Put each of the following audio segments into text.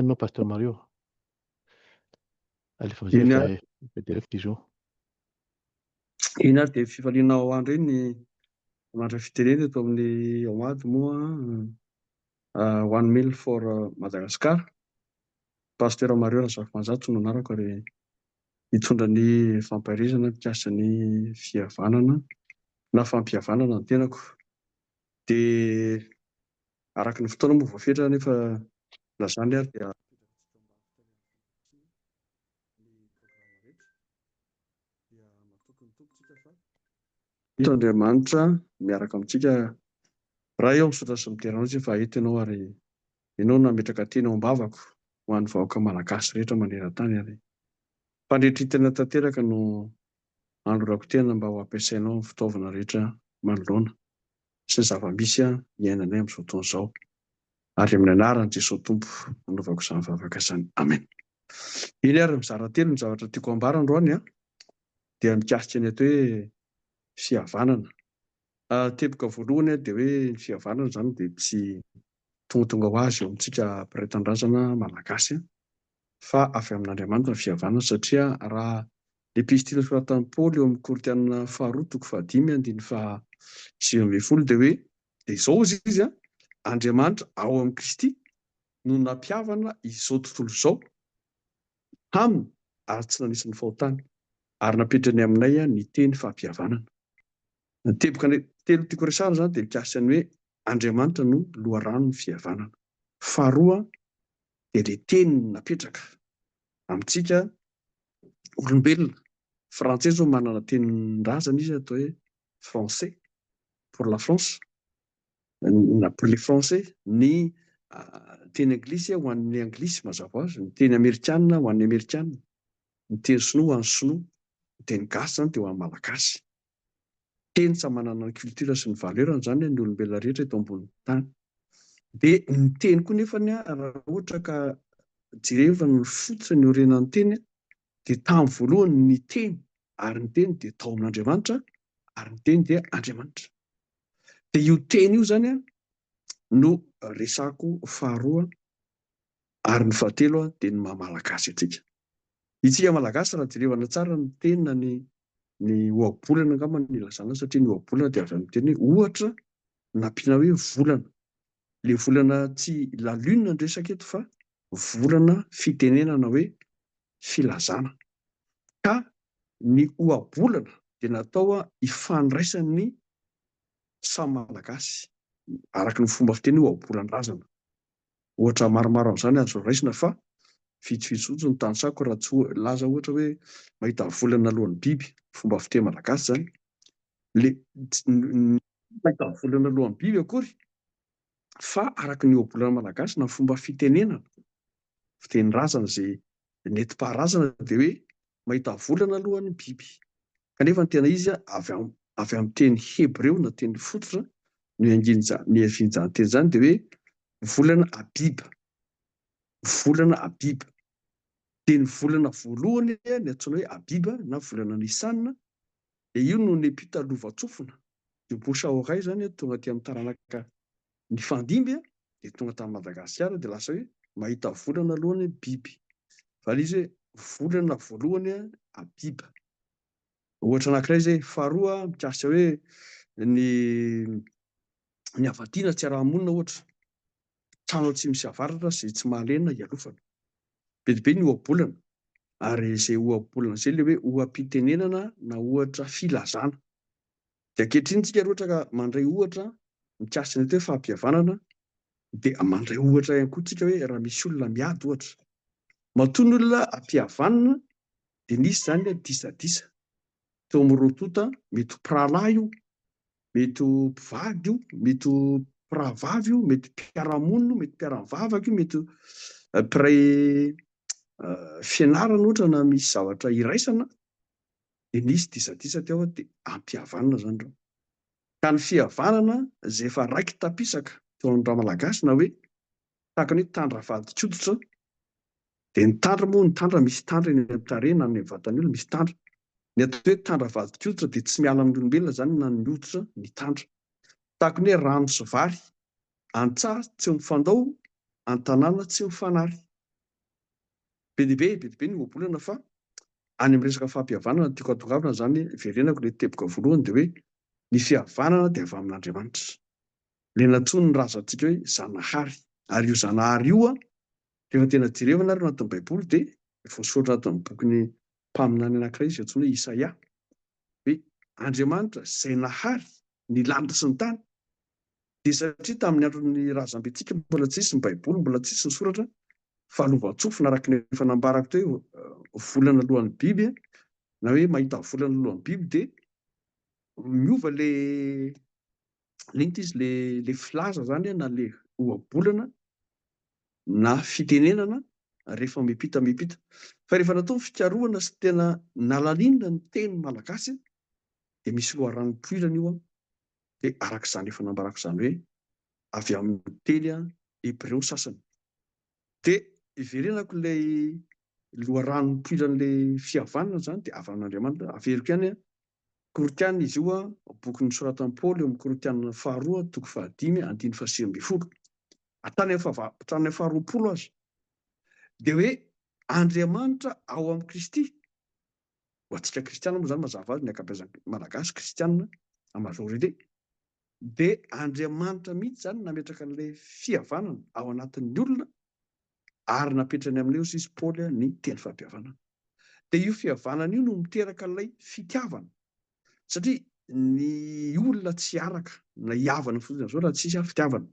Non, pasteur Mario. Allez, vas-y, Iny fais direct izy io. iny ary dia fifaliana ao andro iny mandra fitenena eto amin'ny Aomady moa 1 mille for Madagascar. Pasteur Mario Razafindrazato no anarako ary hitondra ny fampahirizana mikasa ny fihavanana na fampihavanana ny tenako. Dia araka ny fotoana moa voafetra nefa lazany ary dia ito Andriamanitra miaraka amintsika raha eo misaotra sy miterana izy fa eto ianao ary ianao nametraka teny ao am-bavako ho an'ny vahoaka malagasy rehetra maneran-tany ary fandretritana tanteraka no andorako tena mba ho ampiasainao amin'ny fitaovana rehetra manoloana sy ny zava-misy iainanay amin'izao fotoana izao ary amin'ny anaran'i Jesosy Tompo nanovako izany vavaka izany. Amen. Iny ary mizara telo ny zavatra tiako ambara androany dia mikasika ny atao hoe fihavanana. Teboka voalohany dia hoe ny fihavanana izany dia tsy tonga ho azy eo amintsika mpiray tanindrazana malagasy fa avy amin'Andriamanitra ny fihavanana satria raha ny epistily nosoratan'i Paoly eo amin'ny Korinthiana 2:5-9 dia hoe dia izao izy Andriamanitra ao amin'ny Kristy no nampihavana izao tontolo izao aminy ary tsy nanisy ny fahotany ary napetrany aminay ny teny fampihavanana. Ny teboka telo tiako resahana izany dia mikasika ny hoe Andriamanitra no loharano ny fihavanana. Faharoa dia ilay teny napetraka amintsika olombelona. Frantsay zao manana tenin-drazana izy atao hoe français pour la France, pour les français, ny teny anglisy ho an'ny anglisy mazava ho azy, ny teny amerikanina ho an'ny amerikanina, ny teny sinoa ho an'ny sinoa, ny teny gasy izany dia ho an'ny malagasy. Teny samy manana ny culture sy ny valerany izany ny olombelona rehetra eto ambonin'ny tany. Dia ny teny koa nefany raha ohatra ka jerevana ny fototra ny orenan'ny teny dia tamin'ny voalohany ny teny ary ny teny dia tao amin'Andriamanitra ary ny teny dia Andriamanitra. Dia io teny io izany no resako faharoa ary ny fahatelo dia ny maha-malagasy antsika. Itsika malagasy raha jerevana tsara ny teny na ny ohabolana angamba ny ilazana satria ny ohabolana dia avy amin'ny teny hoe ohatra nampiana hoe volana. Ilay volana tsy la lune no resaka eto fa volana fitenenana hoe filazana. Ka ny ohabolana dia natao hifandraisan'ny samy malagasy araka ny fomba fiteny hoe ohabolan-drazana. Ohatra maromaro amin'izany azo raisina fa vitsivitsy ny tanysaiko raha tsy laza ohatra hoe mahita volana alohan'ny biby, fomba fiteny malagasy izany. Mahita volana alohan'ny biby akory fa araka ny ohabolana malagasy na fomba fitenenana fitenin-drazana izay nentim-paharazana dia hoe mahita volana alohan'ny biby. Kanefa ny tena izy avy amin'ny teny hebreo na teny fototra no hiavian'izany teny izany dia hoe volana abiba. Volana abiba. Dia ny volana voalohany ny antsoina hoe abiba na volana nisanina dia io no nepita lova-tsofina. Io bosaoray izany tonga aty amin'ny taranaka ny fandimby dia tonga tamin'ny Madagasikara dia lasa hoe mahita volana alohan'ny biby. Fa izy hoe volana voalohany abiba. Ohatra anankiray izay faharoa mikasika hoe ny havadiana tsy araha-monina ohatra. Trano tsy misy avaratra izay tsy mahalena hialofana. Be dia be ny ohabolana ary izay ohabolana izay ilay hoe oham-pitenenana na ohatra filazana. Dia ankehitriny isika rehetra ka mandray ohatra mikasika ny atao hoe fampihavanana dia mandray ohatra ihany koa isika hoe raha misy olona miady ohatra. Matoa ny olona ampihavanana dia nisy izany disadisa. Teo amin'ny rotonta mety ho mpirahalahy io, mety ho mpivady io, mety ho mpirahavavy io, mety mpiara-monina io, mety mpiara-mivavaka io, mety mpiray fianarana ohatra na misy zavatra iraisana dia nisy disadisa teo dia ampihavanana izany ireo. Ka ny fihavanana izay efa raiky tapisaka teo amin'ny raha malagasy na hoe tahaka ny hoe tandra vady-koditra dia ny tandra moa, ny tandra misy tandra eny amin'ny tarehiny na ny vatany olona misy tandra. Ny atao hoe tandra vady-koditra dia tsy miala amin'ny olombelona izany na ny hoditra ny tandra. Tahaka ny hoe rano sy vary, an-tsaha tsy mifandao, an-tanàna tsy mifanary. be dia be ny ohabolana fa any amin'ny resaka fampihavanana tiako atongavana zany verenako le teboka voalohany dia hoe ny fihavanana dia avy amin'Andriamanitra. Le natsoiny ny razantsika hoe zanahary. Ary io zanahary io rehefa tena jerevana ary anatin'ny baiboly dia voasoratra anatin'ny bokyny mpaminany anankiray izay antsoina hoe Isaia hoe Andriamanitra izay nahary ny lanitra sy ny tany. Dia satria tamin'ny andron'ny razambentsika mbola tsisy ny baiboly, mbola tsisy ny soratra fa lova-tsofina araka ny efa nambarako teo volana alohan'ny biby na hoe mahita volana alohan'ny biby dia miova le filaza zany na le ohabolana na fitenenana rehefa miampita fa rehefa natao ny fikarohana sy tena nalalinina ny teny malagasy dia misy loharanom-poirana io dia arak'izany efa nambarako izany hoe avy amin'ny teny hebreo sasany. Dia iverenako ilay loharanom-poiran'ilay fihavanana zany dia avy amin'Andriamanitra. Averiko ihany Korotiana izy io boky nosoratan'i Paoly eo amin'ny Korotiana faharoa toko 5:5-10. Hatrany amin'ny faharoapolo azy dia hoe Andriamanitra ao amin'ny Kristy. Ho antsika kristiana moa zany mazava azy ny ankabeazan'ny malagasy kristiana majorité. Dia Andriamanitra mihitsy zany nametraka an'ilay fihavanana ao anatin'ny olona ary napetrany amin'ilay izy Paoly ny teny fampihavanana. Dia io fihavanana io no miteraka ilay fitiavana. Satria ny olona tsy araka na hiavana fotsiny zao raha tsisy fitiavana.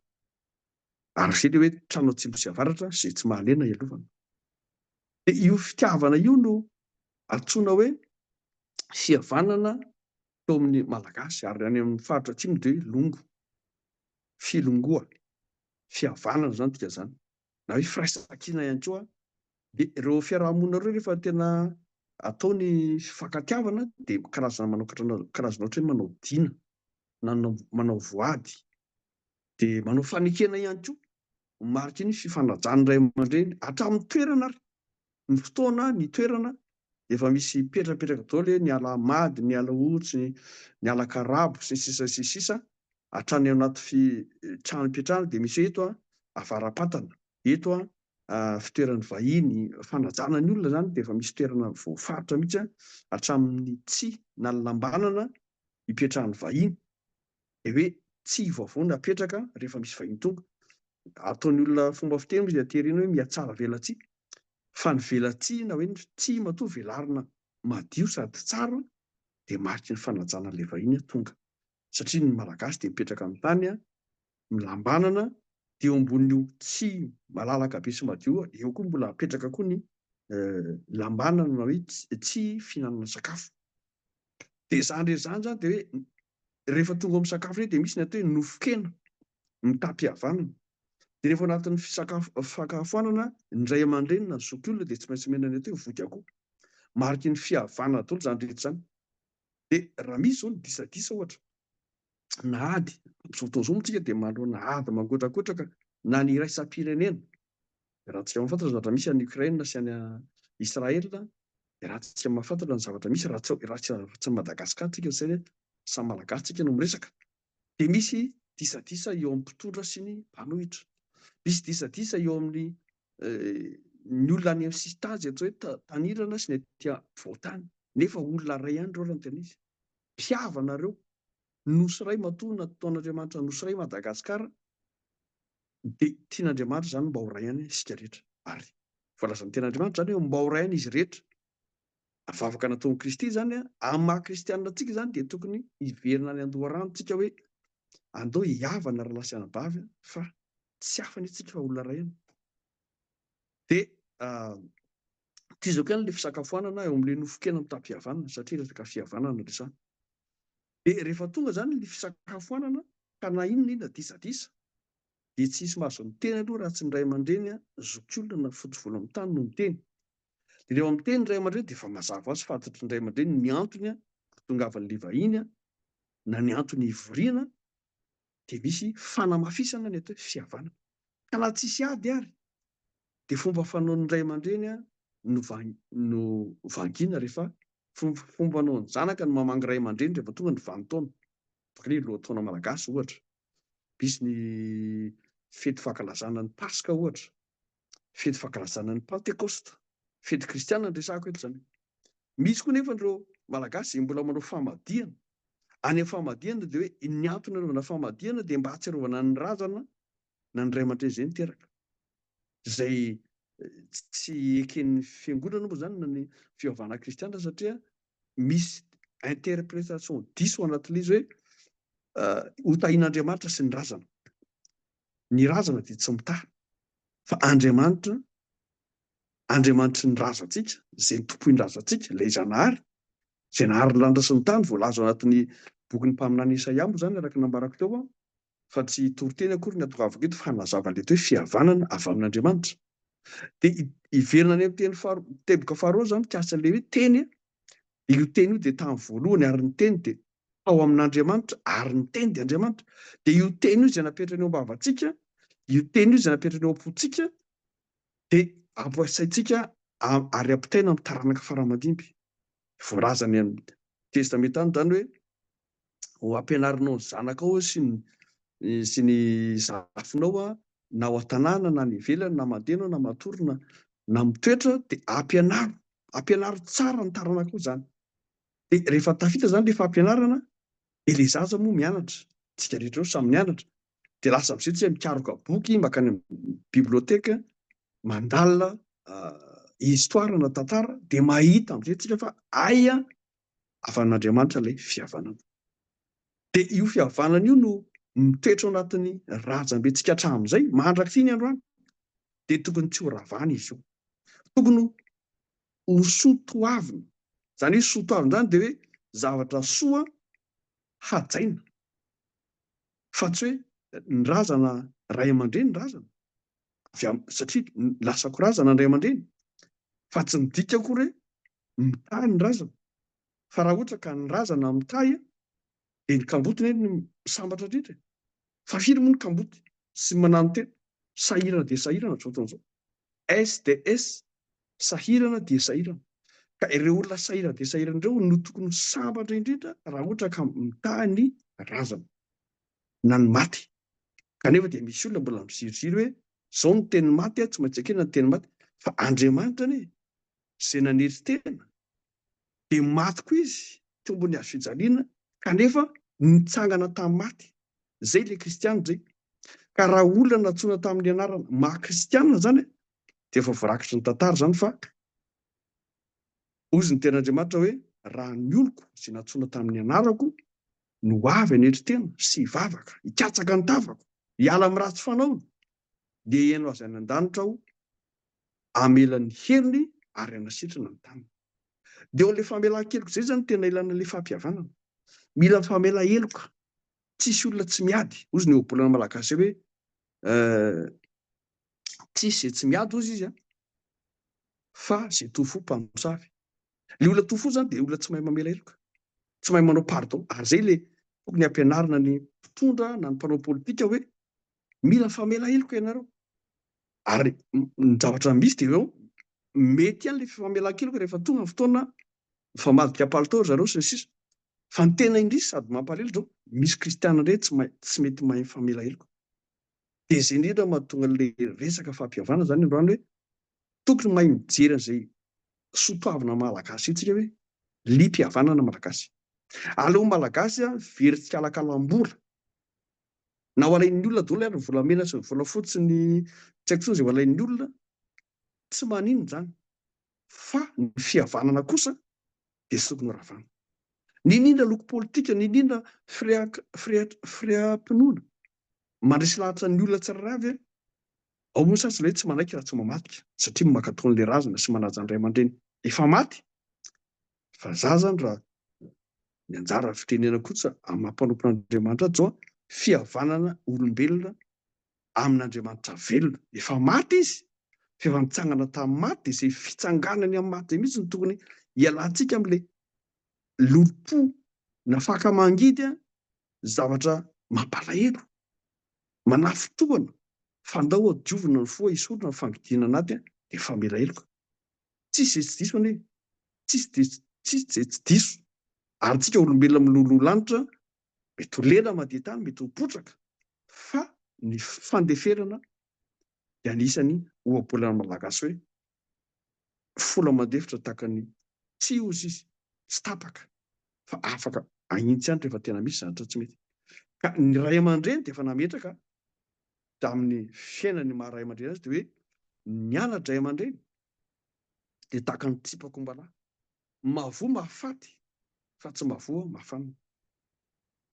Ary izay hoe trano tsimbo sy avaratra izay tsy mahalena ialovana. Dia io fitiavana io no antsoina hoe fihavanana tao amin'ny malagasy ary any amin'ny faritra atsimo dia longo, filongoa, fihavanana zany tika zany. Na hoe firaisan-kina ihany koa. Dia ireo fiarahamonina ireo rehefa tena atao ny fifankatiavana dia karazana ohatra hoe manao dina na manao voady dia manao fanekena ihany koa marika ny fifanajana iray aman-dreny hatramin'ny toerana ary ny fotoana ny toerana efa misy petrapetraka daholo ny ala mady, ny ala otsy, ny ala karabo sy sisa hatrany anaty trano ipetrahana dia misy eto avaram-patana, eto fitoeran'ny vahiny, fanajana ny olona zany dia efa misy toerana voafaritra mihitsy hatramin'ny tsihy na lambanana ipetrahan'ny vahiny dia hoe tsihy vaovao apetraka rehefa misy vahiny tonga. Ataon'ny olona fomba fiteny izy aterina hoe mihatsara velatsihy. Fa ny velatsihy na hoe ny tsihy matoa velarina madio sady tsara dia mariky ny fanajana an'ilay vahiny tonga. Satria ny malagasy dia mipetraka amin'ny tany milambanana dia eo ambonin'io tsihy malalaka be sy madio eo koa mbola apetraka koa ny lambanana na hoe tsihy fihinanana sakafo. Dia izany rehetra izany zany dia hoe rehefa tonga amin'ny sakafo dia misy ny atao hoe nofon-kena mitam-pihavanana. Dia rehefa anatin'ny fisakafoanana ny ray aman-dreny na ny zokiolona dia tsy maintsy mena ny atao hoe voky akoho. Mariky ny fihavanana daholo zany rehetra izany. Dia raha misy zao ny disadisa ohatra nahady amin'izao fotoana izao moa tsika dia manao nahady mangotrakotraka na ny iraisam-pirenena. Raha tsika mahafantatra ny zavatra misy any Ukraine sy any Israel dia raha tsika mahafantatra ny zavatra misy raha tsy Madagasikara tsika izay samy malagasy tsika no miresaka. Dia misy disadisa eo amin'ny mpitondra sy ny mpanohitra. Misy disadisa eo amin'ny ny olona any amin'ny sistage atao hoe tanirana sy ny aty voatany. Nefa olona iray ihany ireo raha ny tena izy. Mpihavana ireo. Nosy iray matoa nataon'Andriamanitra nosy iray Madagasikara dia tian'Andriamanitra zany mba ho ray ihany isika rehetra. Ary voalazan'ny ten'Andriamanitra zany hoe mba ho ray ihany izy rehetra. Avavaka nataon'i Kristy zany amin'ny maha-kristianina antsika zany dia tokony hiverina any Andoharano hoe andao hiavana raha sy anabavy fa tsy hafany antsika fa olona iray ihany. Dia tiazako ihany ilay fisakafoanana eo amin'ilay nofon-kena mitam-pihavanana satria resaka fihavanana resahana. Dia rehefa tonga zany ny fisakafoanana ka na inona disadisa dia tsy hisy mahazo miteny aloha raha tsy ny ray aman-dreny zokiolona na fotsy volo amin'ny tany no miteny. Dia rehefa miteny ny ray aman-dreny dia efa mazava azy fantatry ny ray aman-dreny ny antony hahatongavan'ilay vahiny na ny antony hivoriana dia misy fanamafisana ny atao hoe fihavanana. Ka na tsisy ady ary dia fomba fanaon'ny ray aman-dreny no vangiana rehefa fomba fanaon'ny zanaka no mamangy ray aman-dreny rehefa tonga ny vanim-taona. Hoe lohataona malagasy ohatra. Misy ny fety fankalazana ny Paska ohatra. Fety fankalazana ny Pentecoste. fety kristianina ny resako eto zany. Misy koa nefa ireo malagasy mbola manao famadihana. Any amin'ny famadihana dia hoe ny antony anaovana famadihana dia mba hatsiarovana ny razana na ny ray aman-dreny izay niteraka. Izay tsy eken'ny fiangonana moa zany na ny fivavahana kristianina satria misy interprétation diso ao anatin'izy hoe hotahian'Andriamanitra sy ny razana. Ny razana dia tsy mitaha fa Andriamanitra sy ny razantsika, izay tompoiny razantsika, ilay Zanahary, izay nahary ny lanitra sy ny tany, voalaza ao anatin'ny bokin'ny mpaminany Isaia moa zany araka nambarako teo fa tsy toriteny akory ny atongavako eto fa nazava leto hoe fihavanana avy amin'Andriamanitra. Dia iverina any amin'ny teboka faharoa zany mikasika an'ilay hoe teny. Io teny io dia tamin'ny voalohany ary ny teny dia ao amin'Andriamanitra ary ny teny dia Andriamanitra. Dia io teny io izay napetrany eo am-bavantsika, io teny io izay napetrany eo am-pontsika dia ampiasaintsika ary ampitaina amin'ny taranaka faramadimby. Voalaza any amin'ny testamenta any zany hoe ho ampianarinao ny zanakao sy ny zafinao na ao an-tanàna na ny ivelany na mandeha na matory na mitoetra dia ampianaro tsara ny taranaka zany. Dia rehefa tafita zany ilay fampianarana dia ilay zaza moa mianatra, tsika rehetra io samy mianatra dia lasa amin'izay tsy mikaroka boky makany amin'ny biblioteka mandalina histoire na tantara dia mahita amin'izay tsika fa aia avy amin'Andriamanitra ilay fihavanana. Dia io fihavanana io no mitoetra ao anatin'ny razam-bentsika hatramin'izay mandrak'ity ny androany dia tokony tsy ho ravana izy io, tokony ho soatoavina. Izany hoe soatoavina zany dia hoe zavatra soa hajaina, fa tsy hoe ny razana ray aman-dreny ny razana satria lasako razana ny ray aman-dreny, fa tsy midika akory hoe mitahy ny razana. Fa raha ohatra ka ny razana mitahy dia ny kambotiny no sambatra indrindra. Fa firy moa ny kamboty sy manano tena sahirana dia sahirana ohatr'izao. S dia S, sahirana dia sahirana. Ka ireo olona sahirana dia sahirana ireo no tokony sambatra indrindra raha ohatra ka mitahy ny razana na ny maty. Kanefa dia misy olona mbola miziriziry hoe izao ny teny maty, tsy maintsy ekena ny teny maty, fa Andriamanitra anie izay nanery tena dia maty koa izy teo ambony hazo fijaliana, kanefa nitsangana tamin'ny maty. Zay ilay kristianina zay. Ka raha olona natsoina tamin'ny anarana maha-kristianina zany dia efa voarakitry ny tantara zany fa ozy ny ten'Andriamanitra hoe raha ny oloko izay natsoina tamin'ny anarako no avy hanery tena sy hivavaka, hikatsaka ny tavako, hiala amin'ny ratsy fanaony dia hiaino azy any an-danitra aho, hamela ny heliny ary hanasitrana ny tanany. Dia ao ilay famelan-keloka izay zany tena ilana ilay fampihavanana. Mila famela-heloka. Tsisy olona tsy miady. Ozy ny ohabolana malagasy hoe tsisy izay tsy miady ozy izy fa izay tohifo mpamosavy. Ilay olona tohifo zany dia olona tsy mahay mamela heloka, tsy mahay manao pardon. Ary zay ilay tokony ampianarina ny mpitondra na ny mpanao politika hoe mila famela heloka ianareo. Ary ny zavatra misy dia eo mety ihany ilay famelan-keloka rehefa tonga ny fotoana mifamadika palitao zareo sy ny sisa. Fa ny tena indrisy sady mampalahelo zao misy kristianina indray tsy mety mahay famela heloka. Dia izay indrindra mahatonga an'ilay resaka fampihavana zany androany hoe tokony mahay mijery an'izay soatoavina malagasy itsika hoe lim-pihavanana malagasy. Aleo malagasy very tsy kalakalam-bola. Na ho alain'ny olona daholo ary ny volamena sy ny volafotsy ny tsy haiko intsony izay ho alain'ny olona tsy maninona zany. Fa ny fihavanana kosa dia tsy tokony ho ravana. Ny indrindra loko politika, ny indrindra fiream-pinoana mandresy lahatra ny olona tsirairay avy ao moa sasy ilay tsy manaiky raha tsy mamadika satria mankatony ilay razana sy manaja ny ray aman-dreny efa maty. Fa zazany raha ny anjara fitenena kosa amin'ny mampanompon'Andriamanitra zao fihavanana olombelona amin'Andriamanitra velona. Efa maty izy, efa nitsangana tamin'ny maty, dia izay fitsanganany amin'ny maty mihitsy ny tokony hialantsika amin'ilay lolopo na fakamangidy zavatra mampalahelo, manafitoana, fandao adiovina ny foa hisorona ny fangidina anaty dia famela heloka. Tsisy izay tsy diso anie, tsisy izay tsy diso. Ary tsika olombelona miloloha lanitra mety ho lela mandeha tany, mety ho potraka, fa ny fandeferana dia anisany ohabolana malagasy hoe fola mandefitra tahaka ny tsy ozy izy tsy tapaka fa afaka ahintsy ihany rehefa tena misy zanatra tsy mety. Ka ny ray aman-dreny dia efa nametraka da amin'ny fiainany maha ray aman-dreny azy dia hoe mianatra ray aman-dreny dia tahaka ny tsipakom-balahy mavoa mahafaty fa tsy mavoa mahafanina.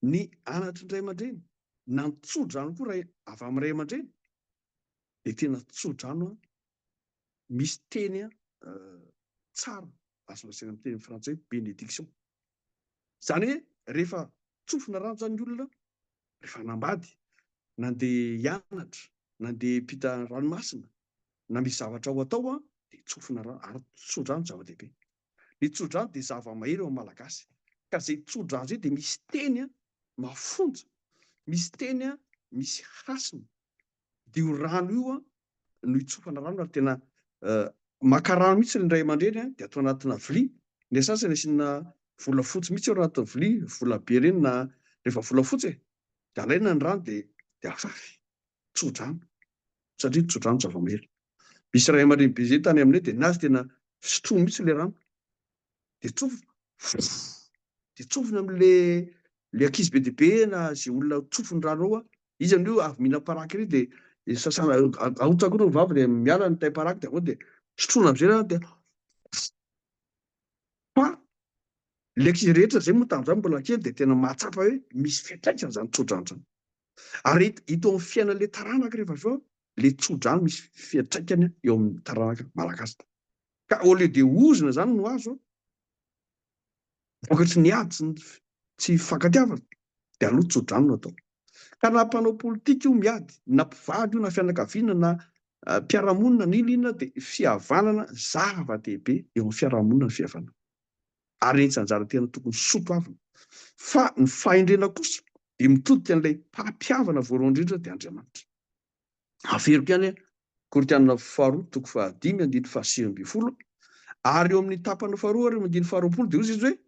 Ny anatry ny ray aman-dreny na ny tso-drano koa avy amin'ny ray aman-dreny dia tena tso-drano misy teny tsara azo lasaina amin'ny teny frantsay bénédiction. Izany hoe rehefa tsofina rano zany ny olona rehefa nambady nandeha hianatra nandeha mpita ranomasina na misy zavatra ho atao dia tsofina rano ary tso-drano zava-dehibe. Ny tso-drano dia zava-mahery ao malagasy ka izay tso-drano zay dia misy teny mafonja misy teny misy hasina dia io rano io no itsofana rano ary tena maka rano mihitsy ny ray aman-dreny dia atao anatina vilia. Ny sasany asiana volafotsy mihitsy ao anatin'ny vilia vola be reny na rehefa volafotsy dia alaina ny rano dia afafy tso-drano satria tso-drano zava-mahery. Misy ray aman-dreny be zay tany aminay dia nazy tena sotroiny mihitsy ilay rano dia tsofina amin'ilay ankizy be dia be na izay olona tsofiny rano ao izy amin'io avy mihina paraky iry dia sasana ahotsakoina ny vavy dia miala ny tay paraky dia avao dia sotroina amin'izay rano dia fa ilay ankizy rehetra zay moa tamin'izany mbola kely dia tena mahatsapa hoe misy fiantraikany izany tso-drano izany. Ary hita ao amin'ny fiainan'ilay taranaka rehefa avy eo ilay tso-drano misy fiantraikany eo amin'ny taranaka malagasy. Ka au lieu dia ozina zany no azo vokatry ny ady tsy fankatiavana dia aloha tso-drano no atao. Ka na mpanao politika io miady na mpivady io na fianakaviana na mpiara-monina na inona dia fihavanana zava-dehibe eo amin'ny fiarahamonina ny fihavanana ary etsy anjara tena tokony soatoavina. Fa ny fahendrena kosa dia mitodika an'ilay mpampihavana voalohany indrindra dia Andriamanitra. Averiko ihany Korinthianina 2:5-9 ary eo amin'ny tapany faharoa ary 20 dia ozy izy hoe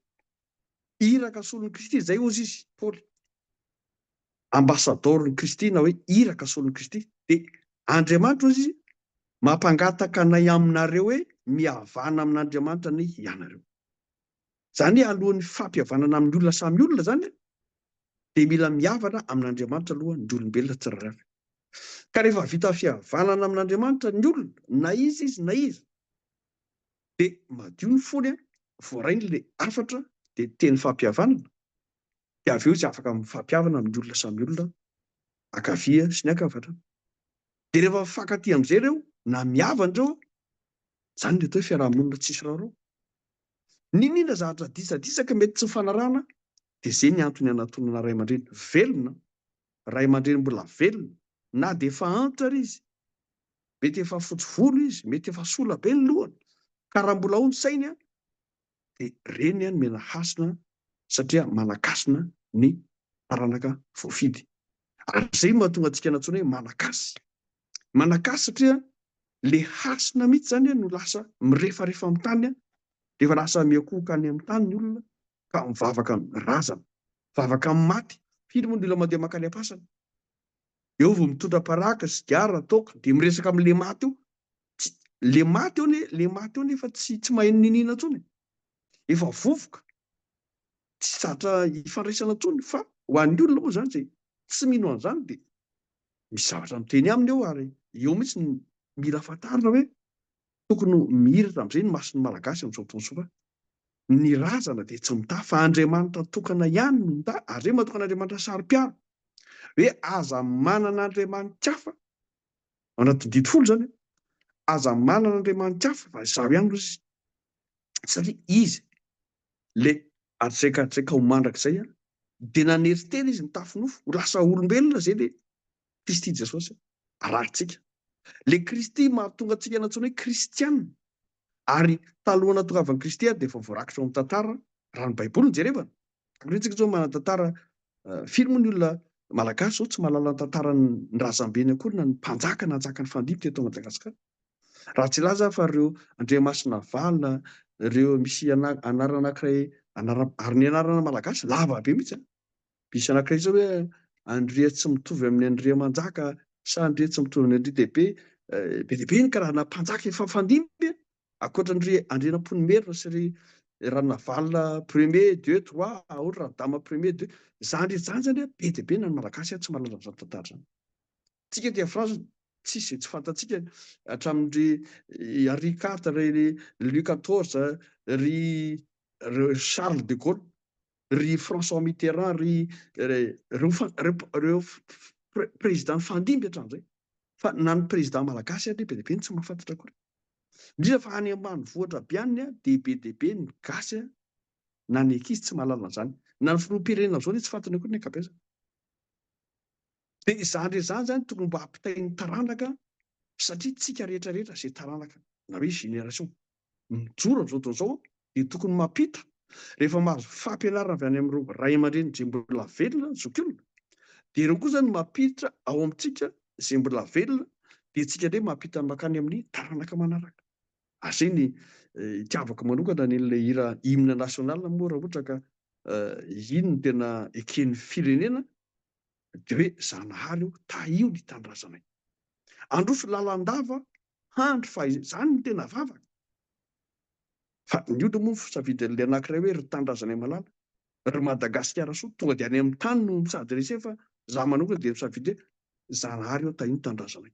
iraka solon'ny Kristy izay ozy izy Paoly ambasadôrin'ny Kristy na hoe iraka solon'ny Kristy dia Andriamanitra ozy izy mampangataka nay aminareo hoe mihavana amin'Andriamanitra ny ianareo. Izany hoe alohan'ny fampihavanana amin'ny olona samy olona zany dia mila mihavana amin'Andriamanitra aloha ny olombelona tsirairay avy. Ka rehefa vita fihavanana amin'Andriamanitra ny olona na izy na iza dia madio ny fony voaraina ilay afatra dia teny fampihavanana dia avy eo izy afaka mifampihavana amin'ny olona samy olona ankavia sy ny ankavatra. Dia rehefa mifankaty amin'izay ireo na mihavana ireo izany ny atao hoe fiarahamonina tsisy raharao. N'inona zavatra disadisaka mety tsy mifanarahana dia izay ny antony anatonana ray aman-dreny velona, ray aman-dreny mbola velona na dia efa antitra ary izy, mety efa fotsy volo izy, mety efa sola be ny lohany ka raha mbola ao ny sainy dia reny no mena hasina satria manakasina ny taranaka voafidy. Ary izay mahatonga antsika natsoina hoe manakasy. Manakasy satria ilay hasina mihitsy zany no lasa mirefarefa amin'ny tany rehefa lasa miakohoka any amin'ny tany ny olona ka mivavaka razana, mivavaka amin'ny maty. Firy moa ny olona mandeha makany am-pasana eo vao mitondra paraka sigara toaka dia miresaka amin'ilay maty eo. Le maty eo nefa tsy mahay ninina intsony, efa vovoka, tsy zatra hifandraisana intsony. Fa ho an'ny olona moa zany izay tsy mino an'izany dia misy zavatra miteny aminy eo ary eo mihitsy ny mila fantarina hoe tokony mihiratra amin'izay ny mason'ny malagasy amin'izao fotoana izao. Ny razana dia tsy mitaha fa Andriamanitra tokana ihany no mitaha ary izay mahatokana Andriamanitra saro-piara hoe aza manana Andriamanitra hafa ao anatin'ny didy folo zany aza manana Andriamanitra hafa fa izaho ihany lozy satria izy le atraika ho mandrakizay dia nanery tena izy nitafy nofo ho lasa olombelona zay le Kristy Jesosy arahantsika. Le Kristy mahatonga antsika natsoina hoe kristianina ary talohan'ny tongavan'i Kristy dia efa voarakitra ao amin'ny tantara raha ny baiboly no jerevana. Antsika zao manan-tantara firy moa ny olona malagasy zao tsy mahalala ny tantaran'ny razambeny akory na ny mpanjaka nanjaka ny fandimby teto Madagasikara. Raha tsy laza fa ireo Andriamasina Valina, ireo misy anarana anankiray ary ny anarana malagasy lava be mihitsy. Misy anankiray zao hoe Andria tsy mitovy amin'ny Andria manjaka sa Andria tsy mitovy amin'ny Andria dehibe. Be dehibe ny karazana mpanjaka efa fandimby Ankoatran'ry Andrianampoinimerina sy ry Ranavalona premier 2 3 ory Radama premier 2 zany rehetra zany zany be dia be na ny malagasy tsy mahalala an'izany tantara zany. Tsika dia France tsisy tsy fantatsika hatramin'ry Henri IV ry Louis XIV ry Charles de Gaulle ry François Mitterrand ry reo président fandimby hatramin'izay fa na ny président malagasy ary be dia be tsy mahafantatra akory. Indrindra fa any ambanivohitra be any dia be dia be ny gasy na ny ankizy tsy mahalala an'izany na ny filoham-pirenena zao tsy fantany akory ny ankabeza. Dia izany rehetra zany tokony mba hampitain'ny taranaka satria tsika rehetra rehetra izay taranaka na hoe génération mijoro amin'izao tontolo izao dia tokony mampita rehefa mahazo fampianarana avy any amin'ireo ray aman-dreny izay mbola velona zokiolona dia ireo koa zany mampiditra ao amintsika izay mbola velona dia tsika indray mampita makany amin'ny taranaka manaraka. Izay ny itiavako manokana n'ilay hira hymne national moa raha ohatra ka iny no tena eken'ny firenena dia hoe Zanahary tahio ny tanindrazanay. Androso lalandava handro fa izany no tena vavaka. Fa ny olona moa safidy anankiray hoe ry tanindrazanay malala ry Madagasikara soa tonga dia any amin'ny tany no sady reseo fa za manokana dia misafidy hoe Zanahary tahio ny tanindrazanay.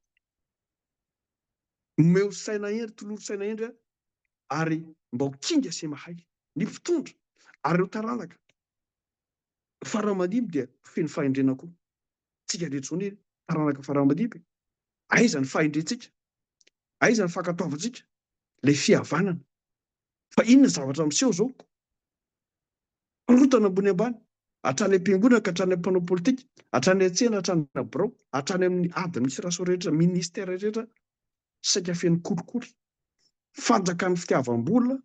Omeo saina endry toloro saina endry ary mba ho kinga sy mahay ny mpitondra ary ireo taranaka faramanimby dia feno fahendrena koa. Tsika rehetra zao ny taranaka faramanimby aiza ny fahendrentsika, aiza ny fankatoavantsika, ilay fihavanana. Fa inona zavatra miseho zao korotana ambony ambany hatrany am-piangonana ka hatrany am-mpanao politika, hatrany an-tsena, hatrany birao, hatrany amin'ny administration rehetra, ministère rehetra, saika feno kolikoly. Fanjakan'ny fitiavam-bola,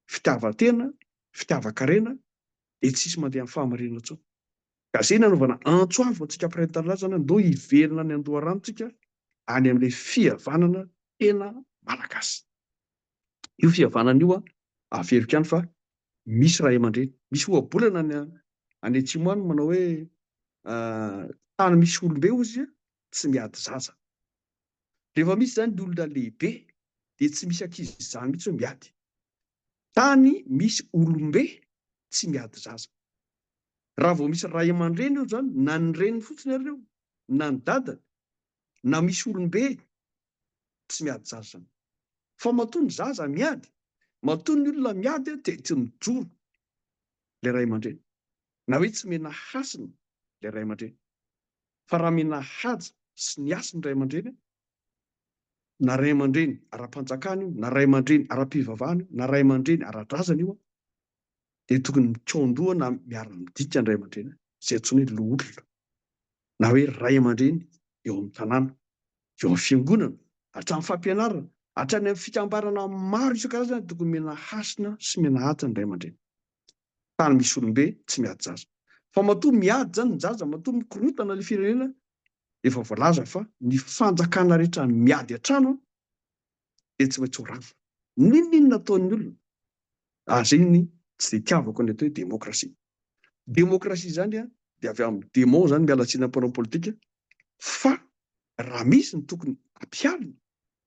fitiavan-tena, fitiavan-karena dia tsisy mandeha amin'ny fahamarinana intsony. Ka izay nanaovana antsoavo antsika mpiray tanindrazana ndao hiverina ny Andoharantsika any amin'ilay fihavanana tena malagasy. Io fihavanana io averiko ihany fa misy ray aman-dreny, misy ohabolana any Atsimo any manao hoe tany misy olombe ozy tsy miady zaza. Rehefa misy zany ny olona lehibe dia tsy misy ankizy izany mihitsy hoe miady. Tany misy olombe tsy miady zaza. Raha vao misy ray aman-dreny io zany na ny reniny fotsiny ary ireo na ny dadany na misy olombe tsy miady zaza zany. Fa matoa ny zaza miady, matoa ny olona miady dia tsy mijoro ilay ray aman-dreny. Na hoe tsy mena hasina ilay ray aman-dreny. Fa raha mena haja sy ny asa ny ray aman-dreny, na ray aman-dreny ara-panjakana io, na ray aman-dreny ara-pivavahana io, na ray aman-dreny ara-drazana io, dia tokony mitsoandoha na miara-midika ny ray aman-dreny izay antsoina hoe loholona. Na hoe ray aman-dreny eo amin'ny tanàna, eo amin'ny fiangonana, hatramin'ny fampianarana, hatrany amin'ny fikambanana maro isan-karazany tokony mena hasina sy mena haja ny ray aman-dreny. Tany misy olombe tsy miady zaza. Fa matoa miady zany ny zaza, matoa mikorotana ilay firenena, efa voalaza fa ny fanjakana rehetra miady hatrano dia tsy maintsy ho rava. N'inona nataon'ny olona? Izay ny tsy dia tiavako ny atao hoe demokrasia. Demokrasia zany dia avy amin'ny démon zany mialatsiny ampanao politika, fa raha misy ny tokony ampialina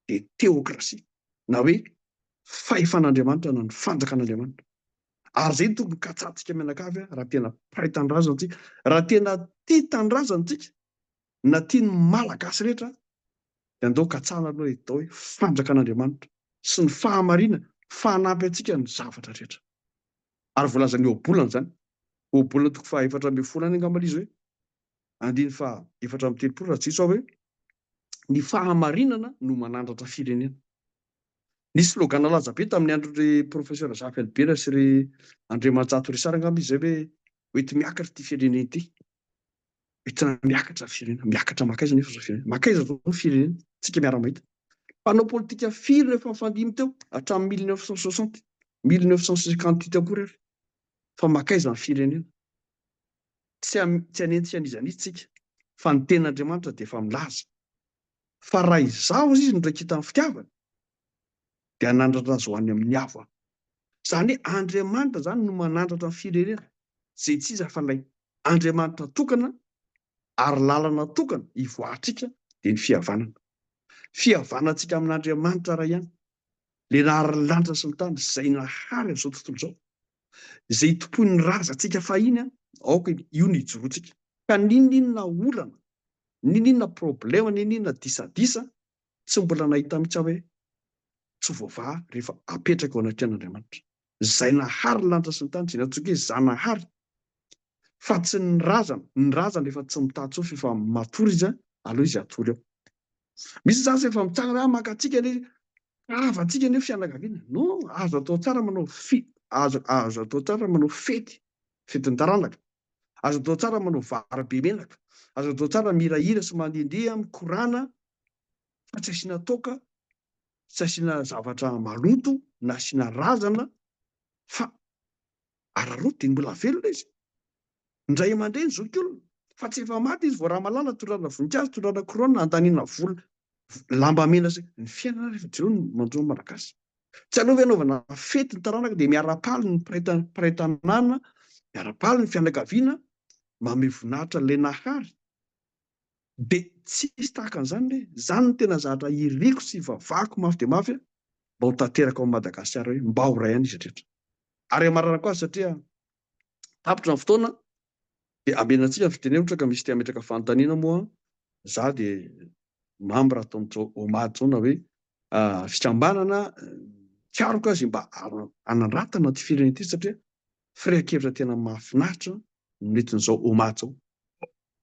dia teokrasia, na hoe fahefan'Andriamanitra na ny fanjakan'Andriamanitra. Ary izay tokony katsatsika mianakavy raha tena mpahay tanindrazana antsika, raha tena tia tanindrazana antsika, na tia ny malagasy rehetra dia andao katsahana aloha atao hoe fanjakan'Andriamanitra sy ny fahamarinana fanampy antsika ny zavatra rehetra. Ary voalaza ny ohabolana zany, ohabolana toko faha 4 any angamba izy hoe andiny faha 4 raha tsy diso aho hoe ny fahamarinana no manandratra firenena. Nisy slogan laza be tamin'ny andron'ny professeur Jean Felbera sy ry Andriamantsatory Sara angamba izy zay hoe ety miakatra ity firenena ity. Entina miakatra firenena, miakatra makaiza nefa za firenena. Makaiza zao firenena, tsika miara-mahita. Mpanao politika firy rehefa mifandimby teo hatramin'ny 1960, 1958 akory ary. Fa makaiza ny firenena. Tsy hanentsika an'izanitsika fa ny ten'Andriamanitra dia efa milaza. Fa raha izao izy ndraikita amin'ny fitiavana dia hanandratra azy ho any amin'ny hava. Izany hoe Andriamanitra zany no manandratra ny firenena izay tsy iza fa ilay Andriamanitra tokana ary lalana tokana hivoahantsika dia ny fihavanana. Fihavanantsika amin'Andriamanitra iray ihany. le nahary-lanitra sy ny tany zay nahary am'izao tontolo zao, zay tompony razantsika fahiny a, aoka io nijoroantsika. Ka ninona olana, ninona problema, ninona disadisa tsy mbola nahita mihitsy aho hoe tsy voavaha rehefa apetraka ao anaty an'Andriamanitra. Zay nahary lanitra sy ny tany, zay natsoka hoe zanahary. Fa tsy ny razana efa tsy mitady tsofa, efa matory izy a, aloha izy atory eo. Misy zany efa mitsangana makatsika ny avatsika ny fianakaviana. No, azo atao tsara manao azo atao tsara manao fetin'ny taranaka. Azo atao tsara manao vary be menaka. Azo atao tsara mirahira sy mandehandeha mikorana, fa tsy asiana toaka, tsy asiana zavatra maloto, na asiana razana, fa araroto dia mbola velona izy. Ndray aman-dreny zokiolona, fa tsy efa maty izy, vao raha malala tondrana voninkazo, tondrana korona, andaniana vola, lamba mena sy ny fiainana rehefa jiro ny manjo malagasy. Tsy aloha anaovana fety ny taranaka dia miara-paly ny mpiray tanàna, miara-paly ny fianakaviana, manome voninahitra ilay nahary. Dia tsisy tahaka an'izany hoe zany no tena zavatra iriko sy vavahako mafy dia mafy mba ho tanteraka ao Madagasikara hoe mba ho ray ihany izy rehetra. Ary amarana koa satria tapitra ny fotoana dia amenantsika ny fitenena ohatra ka misy tia metraka fanontaniana moa za dia mamba raha atao amin'izao homady zao na hoe fikambanana tiaroko azy mba anandratana ty firenena ity satria firehan-kevitra tena mahafinaritra nentin'izao homady zao.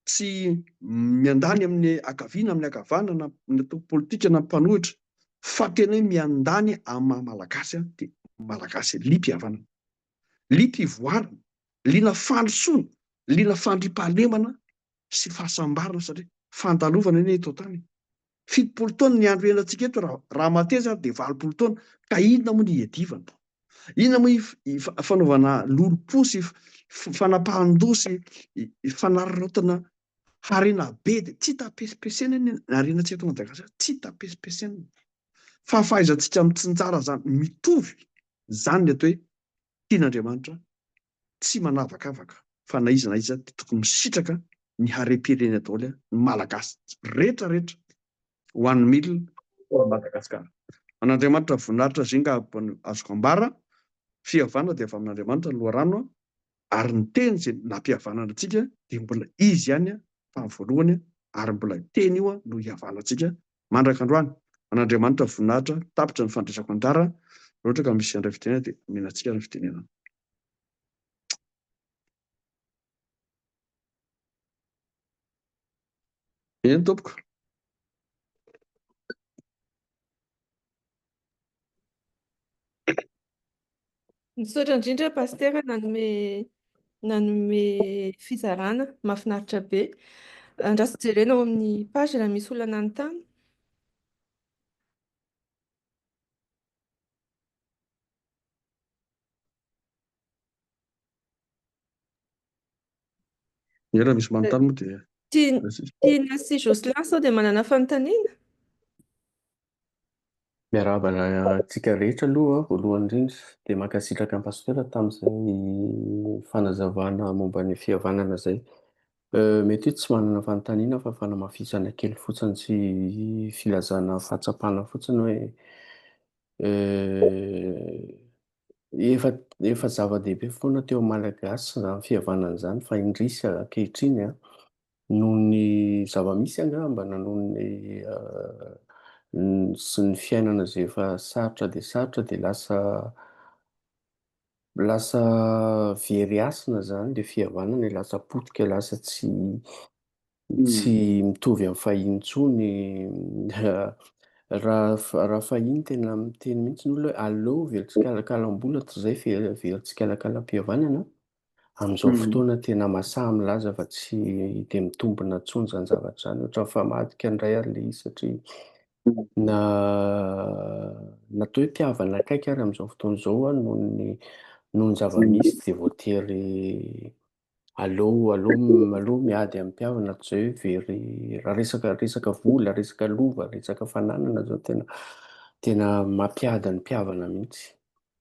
Tsy miandany amin'ny akaviana, amin'ny akavanana, ny atao politika na mpanohitra, fa tena hoe miandany amin'ny malagasy dia malagasy lim-pihavanana, lim-pivoarana, liana fandrosoana, liana fandriampahalemana sy fahasambarana satria fantalovana anie eto tany. 70 taona ny andro iainantsika eto raha mateza dia 20 taona, ka inona moa ny iadivana? Inona moa fanaovana lolo-posy, fanapahan-doha sy fanararaotana harena be dia tsy tapesipesena ny arenantsika eto Madagasikara, tsy tapesipesena. Fa fahaizantsika mitsinjara zany mitovy, zany ny atao hoe tian'Andriamanitra tsy manavakavaka, fa na iza dia tokony misitraka ny harem-pirenena daholo ny malagasy rehetra ho an'ny milina ao Madagasikara. An'Andriamanitra voninahitra zinga azoko ambara, fihavanana dia avy amin'Andriamanitra ny loharano, ary ny teny izay nampihavanana antsika dia mbola izy ihany fa voalohany, ary mbola teny io no hihavanantsika mandraka androany. An'Andriamanitra voninahitra tapitra ny fandresako anjara, ohatra ka misy andray fitenena dia menantsika ny fitenena. Eny tompoko. Misaotra indrindra pastera nanome fizarana mahafinaritra be. Andraso jerena ao amin'ny page raha misy olana anontany. Raha misy manontany moa dia Tiana sy Jocelyn sao dia manana fanontaniana? Miarahaba antsika rehetra aloha voalohany indrindra dia mankasitraka ny pasitera tamin'izay fanazavana momba ny fihavanana izay. Mety hoe tsy manana fanontaniana fa fanamafisana kely fotsiny sy filazana fahatsapana fotsiny hoe efa zava-dehibe foana teo Malagasy izany fihavanana izany, fa indrisy ankehitriny noho ny zava-misy angamba na noho sy ny fiainana izay efa sarotra dia lasa very asina izany ilay fihavanana, lasa potika, lasa tsy mitovy amin'ny fahiny intsony. Raha fahiny tena miteny mihitsy ny olona hoe aleo velon-tsikalakalam-bola toy izay velon-tsikalakalam-pihavanana. Amin'izao fotoana tena masaha milaza fa tsy dia mitombina intsony izany zavatra izany, ohatran'ny famadika indray ary ilay izy satria natao hoe tiavana akaiky ary amin'izao fotoana izao noho ny zava-misy dia voatery aleo miady amin'ny mpihavana toy izay hoe very raha resaka vola, resaka lova, resaka fananana izao tena mampiady ny mpihavana mihitsy.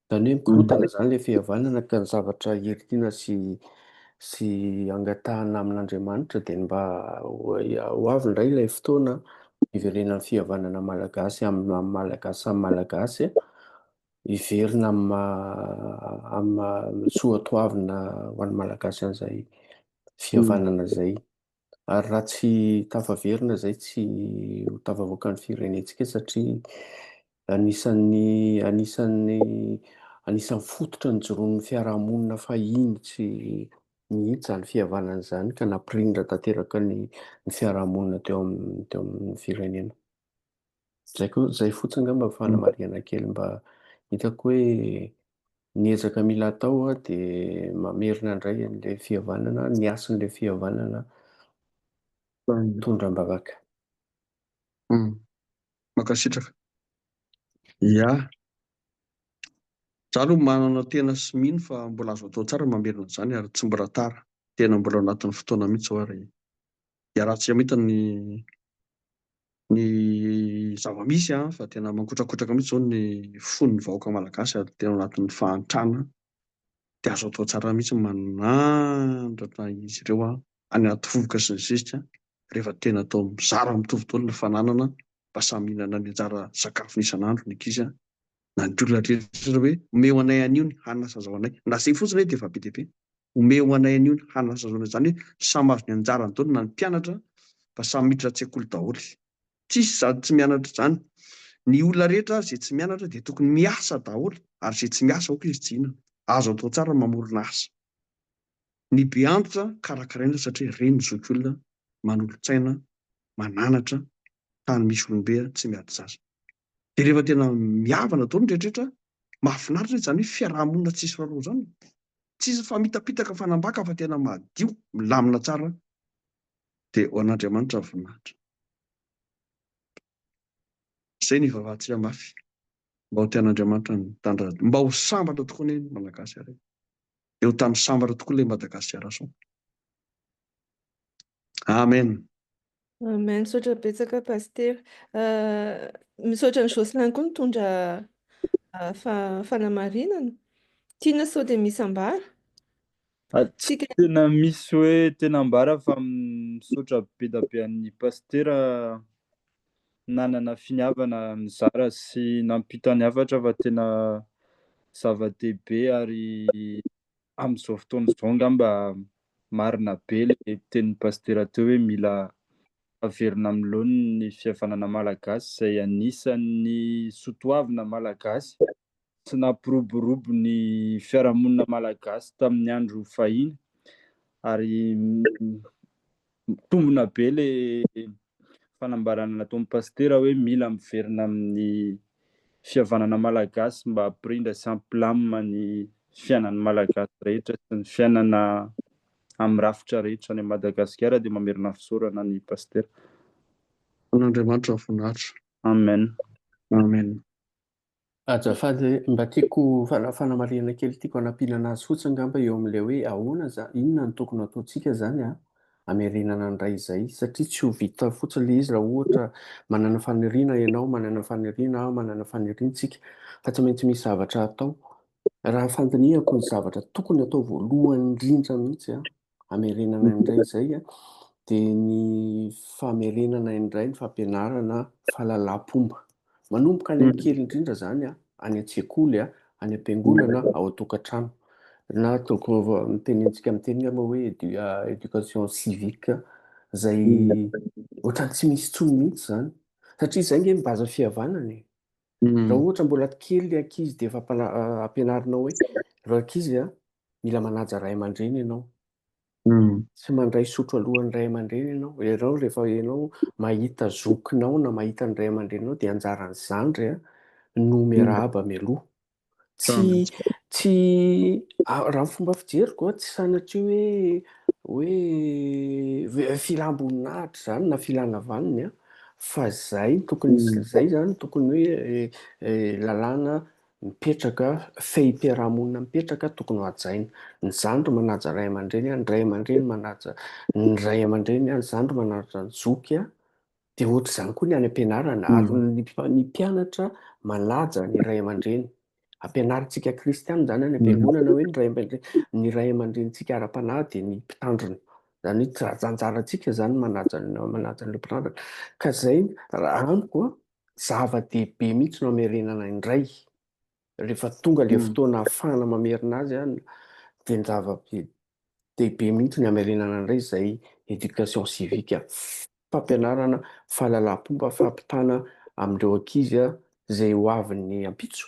Izany hoe mikorotana izany ilay fihavanana ka ny zavatra hiritiana sy angatahana amin'Andriamanitra dia mba ho avy indray ilay fotoana hiverenan'ny fihavanana malagasy amin'ny malagasy hiverina amin'ny soatoavina ho an'ny malagasy an'izay fihavanana izay. Ary raha tsy tafaverina izay tsy ho tafavoaka ny firenentsika satria anisan'ny fototra ny joroan'ny fiarahamonina fahiny tsy mihitsy izany fihavanana izany ka nampirindra tanteraka ny fiarahamonina teo amin'ny firenena. Izay fotsiny angamba fanamarihana kely mba hitako hoe niezaka mila atao dia mamerina indray an'ilay fihavanana, ny asan'ilay fihavanana tondram-bavaka. Makasitraka. Ia, za aloha manana tena sy mino fa mbola azo atao tsara mamerina izany ary tsy mbola tara. Tena mbola ao anatin'ny fotoana mihitsy ao ary hiarahantsika mihitsy ny zava-misy fa tena mankotrakotraka mihitsy izao ny fon'ny vahoaka malagasy ary tena ao anatin'ny fahantrana dia azo atao tsara mihitsy manandratra izy ireo any anaty vovoka sy ny zezika rehefa tena atao mizara mitovy taolana fananana mba samy mihinana ny anjara sakafo isan'andro ny ankizy na ny olona rehetra hoe omeo anay anio ny hanina sy azahoanay na izay fotsiny hoe dia efa be dia be. Omeo anay anio ny hanina sy azahoanay izany hoe samy avy ny anjarany taolana na ny mpianatra mba samy miditra an-tsekoly daholo. Tsisy sady tsy mianatra izany. Ny olona rehetra izay tsy mianatra dia tokony miasa daholo ary izay tsy miasa aoka izy tsy hihinana. Azo atao tsara mamorona asa. Ny be antitra karakaraina satria ireny zoky olona manolo-tsaina, mananatra, tany misy olombe tsy miady zaza. Dia rehefa tena mihavana daholo ny rehetrarehetra, mahafinaritra izany hoe fiarahamonina tsisy rarao izany. Tsisy famitapitaka fanambaka fa tena madio, milamina tsara dia ho an'Andriamanitra ny voninahitra. Izay ny vavahantsika mafy. Mba ho tian'Andriamanitra ny tanindrazana, mba ho sambatra tokoa ny malagasy ary. Eo tany sambatra tokoa ilay Madagasikara sao. Amen. Amen. Misaotra betsaka pasteur. Misaotra ny Jocelyn koa nitondra fanamarinana. Tiana sao dia misy ambara? Tsy tena misy hoe tena ambara fa misaotra be da be an'ny pasteur nanana finiavana mizara sy nampita ny hafatra fa tena zava-dehibe ary amin'izao fotoana izao angamba marina be ilay tenin'ny pasteur teo hoe mila averina amin'ny laoniny ny fihavanana malagasy izay anisan'ny soatoavina malagasy sy nampiroborobo ny fiarahamonina malagasy tamin'ny andro fahiny ary tombona be ilay fanambarana nataon'ny pasteur hoe mila miverina amin'ny fihavanana malagasy mba hampirindra sy hampilamina ny fiainan'ny malagasy rehetra sy ny fiainana amin'ny rafitra rehetra any Madagasikara dia mamerina fisaorana ny pasteur. N'Andriamanitra ny voninahitra. Amen. Amen. Azafady mba tiako fanamarihana kely tiako hanampiana azy fotsiny angamba eo amin'ilay hoe ahoana inona no tokony ataontsika izany hamerenana ny ray izay satria tsy ho vita fotsiny ilay izy raha ohatra manana faniriana ianao, manana faniriantsika fa tsy maintsy misy zavatra atao. Raha fandinihako ny zavatra tokony atao voalohany indrindra mihitsy hamerenana ny ray izay dia ny famerenana indray ny fampianarana fahalalam-pomba. Manomboka any amin'ny kely indrindra izany any an-tsekoly, any am-piangonana, ao an-tokantrano. Na mitenentsika amin'ny teny angamba hoe éducation civique izay ohatrany tsy misy intsony mihitsy izany. Satria izay nge mibaza fihavanana. Raha ohatra mbola kely ilay ankizy dia efa ampianarinao hoe raha ankizy mila manaja ray aman-dreny ianao. Tsy mandray sotro alohan'ny ray aman-dreny ianao. Rehefa ianao mahita zokinao na mahita ny ray aman-drenao dia anjaran'ny zandry no miarahaba mialoha. Tsy raha ny fomba fijeriko tsy sanatria hoe filamboninahitra izany na filana vaniny fa izay izany tokony hoe lalàna mipetraka fehi-piarahamonina mipetraka tokony ho hajaina. Ny zandry manaja ray aman-dreny, ny ray aman-dreny manaja ny ray aman-dreny, ny zandry manaja ny zoky dia ohatr'izany koa ny any am-pianarana ary ny mpianatra manaja ny ray aman-dreny. Ampianarintsika kristianina izany any am-piangonana hoe ny ray aman-drenitsika ara-panahy dia ny mpitandrina. Izany hoe anjarantsika izany manaja an'ilay mpitandrina. Ka izay raha amiko zava-dehibe mihitsy no hamerenana indray. rehefa tonga le fotoana ahafahana mamerina azy dia ny zava-dehibe mihitsy ny hamerenana an'ireny izay éducation civique, fampianarana fahalalam-pomba, fampitana amin'ireo ankizy izay ho avin'ny ampitso,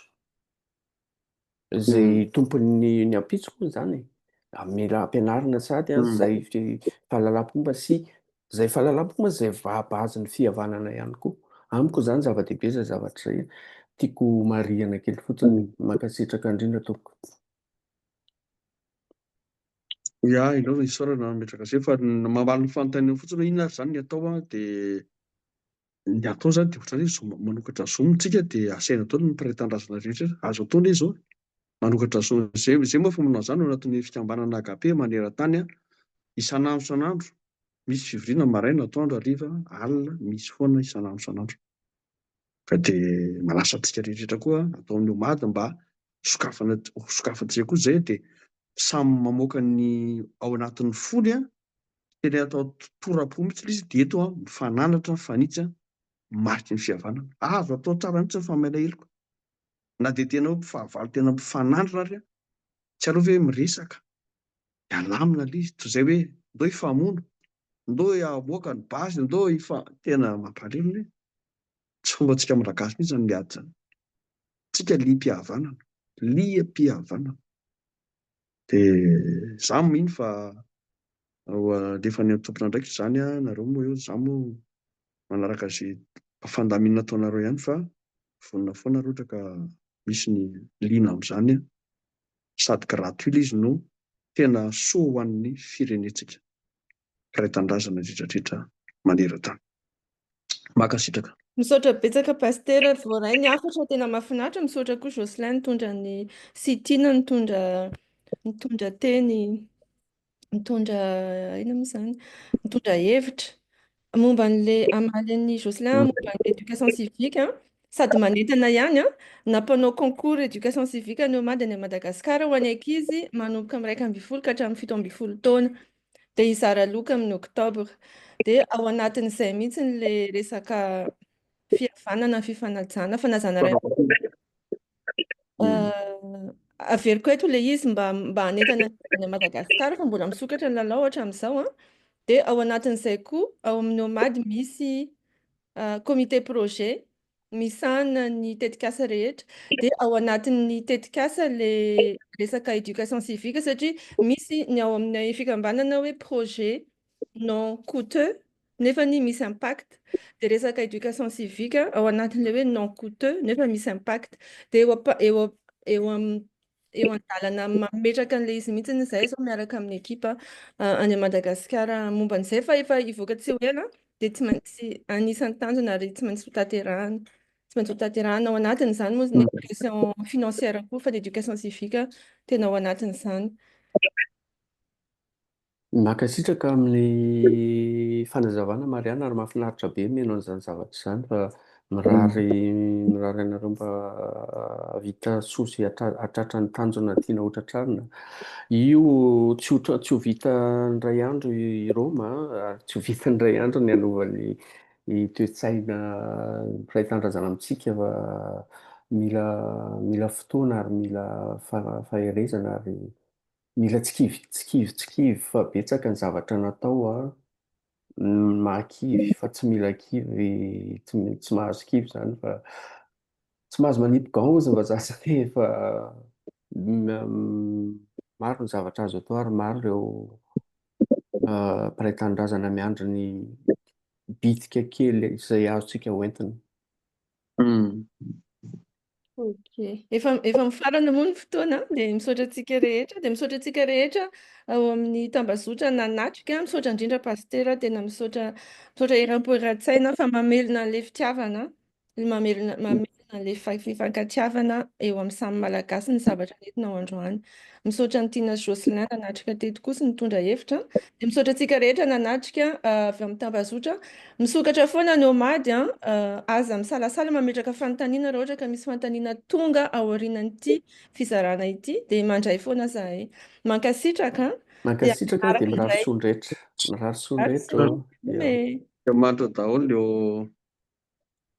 izay tompon'ny ampitso moa izany. Mila ampianarina sady izay fahalalam-pomba sy izay fahalalam-pomba izay bazin'ny fihavanana ihany koa. Amiko izany zava-dehibe izay zavatra izay tiako marihana kely fotsiny, mankasitraka indrindra tompoko. Ia, ilaona isaorana metraka izay fa mamaly ny fanontaniana fotsiny hoe inona ary izany ny atao dia ny atao izany dia ohatran'ny hoe manokatra zoom tsika dia asaina daholo ny mpiray-tanindrazana rehetra. Azo atao ilay izao manokatra zoom. Izay moa fa manao izany ao anatin'ny fikambanana AGP maneran-tany isan'andro. Misy fivoriana maraina, atoandro, hariva, alina, misy foana isan'andro. Ka dia manasa antsika rehetra koa atao amin'ny omady mba sokafantsika koa izay dia samy mamoaka ny ao anatin'ny fony tena atao toram-po mihitsy izy dia eto mifananatra, mifanitsy mariky ny fihavanana. Azo atao tsara mihitsy ny famaina heloka. Na dia tena hoe mpifahavalo tena mifanandrina ary tsy aleo hoe miresaka. Alamina ilay izy, toy izay hoe ndao hifamono, ndao hamoaka ny basy, ndao tena mampalahelo. Tsy fombantsika malagasy mihitsy izany miady izany. Tsika liam-pihavanana, liam-pihavanana. Dia izaho mino fa alefa ny tompona ndraiky izany nareo moa eo, izaho moa manaraka izay fandaminana ataonareo ihany fa vonona foana raha ohatra ka misy ny liana amin'izany sady gratuit ilay izy no tena soa ho an'ny firenentsika. Ray-tandrazana rehetrarehetra maneran-tany. Mankasitraka. Misaotra betsaka pastera voaray ny hafatra tena mahafinaritra. Misaotra koa Jocelyn nitondra ny sitina, nitondra teny, nitondra ina moa izany, nitondra hevitra momba an'ilay amalin'ny Jocelyn momba ny éducation civique sady manentana ihany nampanao concours éducation civique ny Omadiny Madagasikara ho an'ny ankizy manomboka amin'ny 1 ka hatramin'ny 17 taona dia hizara loka amin'ny oktobra. Dia ao anatin'izay mihitsy le resaka fihavanana, fifanajana, fanajana ray averiko eto ilay izy mba hanentana any Madagasikara fa mbola misokatra ny lalao hatramin'izao dia ao anatin'izay koa ao amin'ny Omady misy comité projet misahana ny tetikasa rehetra dia ao anatin'ny tetikasa le resaka éducation civique satria misy ny ao amin'ny fikambanana hoe projet non coûteux nefa ny misy impact dia resaka éducation civique ao anatin'ilay hoe non coûteux nefa misy impact dia eo an-dalana mametraka an'ilay izy mihitsy izay zao miaraka amin'ny ekipa any Madagasikara momba an'izay fa efa hivoaka tsy ho ela dia tsy maintsy anisan'ny tanjona ary tsy maintsy hotaterahana ao anatin'izany moa ny éducation financière koa fa ny éducation civique tena ao anatin'izany. Mankasitraka amin'ny fanazavana Mariana ary mahafinaritra be mino an'izany zavatra izany fa mirary anareo mba vita sosy hatratra ny tanjona tiana hotratrarina. Io tsy ho vita ndray andro i Roma ary tsy ho vita ndray andro ny hanaovany toe-tsaina mpiray-tandrazana amintsika fa mila fotoana ary mila faherezana ary mila tsikivy fa betsaka ny zavatra natao mahakivy fa tsy mila kivy, tsy mahazo kivy izany fa tsy mahazo manipy gant ozy ny vazaha izany fa maro ny zavatra azo atao ary maro ireo mpiray-tanindrazana miandry ny bitika kely izay azontsika hoentina. Ok, efa mifarana moa ny fotoana dia misaotra antsika rehetra dia misaotra antsika rehetra ao amin'ny tambazotra nanatrika, misaotra indrindra pastera tena misaotra eram-po eran-tsaina fa mamelona an'ilay fitiavana, mamelona an'ilay fifankatiavana eo amin'ny samy malagasy ny zavatra nentina ao androany. Misaotra ny tiana Jocelyn nanatrika teto kosa nitondra hevitra dia misaotra antsika rehetra nanatrika avy amin'ny tambazotra. Misokatra foana ny Omady aza misalasala mametraka fanontaniana raha ohatra ka misy fanontaniana tonga ao aorianan'ity fizarana ity dia mandray foana zahay. Mankasitraka Mankasitraka dia mirary soa rehetra. Mirary soa. Manitra daholo eo